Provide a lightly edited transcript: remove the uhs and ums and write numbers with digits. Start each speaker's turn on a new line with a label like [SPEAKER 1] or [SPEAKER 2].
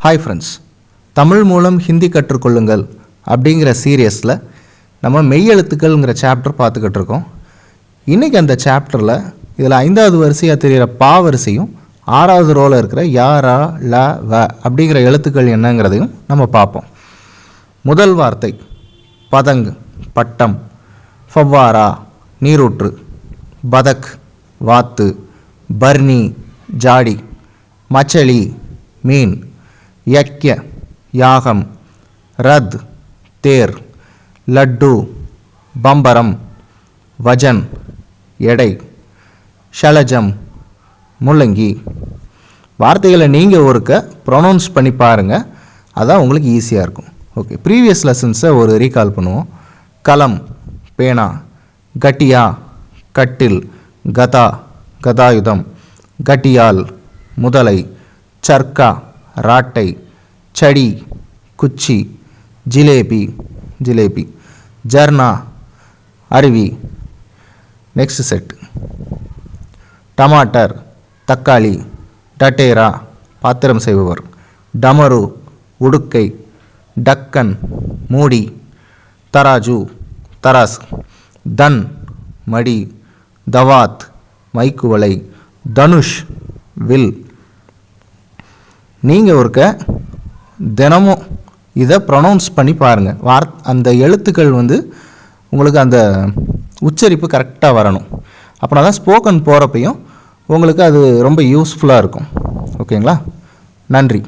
[SPEAKER 1] Hi friends, Tamil மூலம் ஹிந்தி கற்றுக்கொள்ளுங்கள் அப்படிங்கிற சீரியஸில் நம்ம மெய்யெழுத்துக்கள்ங்கிற சாப்டர் பார்த்துக்கிட்டு இருக்கோம். இன்றைக்கி அந்த சாப்டரில் இதில் 5வது வரிசையாக தெரிகிற பா வரிசையும் 6வது ரோவில் இருக்கிற யா ரா ல வ அப்படிங்கிற எழுத்துக்கள் என்னங்கிறதையும் நம்ம பார்ப்போம். முதல் வார்த்தை பதங் பட்டம், ஃபவ்வாரா நீரூற்று, பதக் வாத்து, பர்னி ஜாடி, மச்சலி மீன், யக்ய யாகம், ரத் தேர், லட்டு பம்பரம், வஜன் எடை, ஷலஜம் முள்ளங்கி. வார்த்தைகளை நீங்கள் ஒருக்க ப்ரொனவுன்ஸ் பண்ணி பாருங்கள், அதான் உங்களுக்கு ஈஸியாக இருக்கும். ஓகே, ப்ரீவியஸ் லெசன்ஸை ஒரு ரீகால் பண்ணுவோம். கலம் பேனா, கட்டியா கட்டில், கதா கதாயுதம், கட்டியால் முதலை, சர்க்கா ராட்டை, சடி குச்சி, ஜிலேபி ஜிலேபி, ஜர்னா அருவி. நெக்ஸ்ட் செட் டமாட்டர் தக்காளி, டட்டேரா பாத்திரம் செய்பவர், டமரு உடுக்கை, டக்கன் மூடி, தராஜு தராஸ், தன் மடி, தவாத் மைக்குவலை, தனுஷ் வில். நீங்கள் ஒருக்க தினமும் இதை ப்ரொனவுன்ஸ் பண்ணி பாருங்கள். அந்த எழுத்துக்கள் உங்களுக்கு அந்த உச்சரிப்பு கரெக்டாக வரணும். அப்படின்னா தான் ஸ்போக்கன் போகிறப்பையும் உங்களுக்கு அது ரொம்ப யூஸ்ஃபுல்லாக இருக்கும். ஓகேங்களா? நன்றி.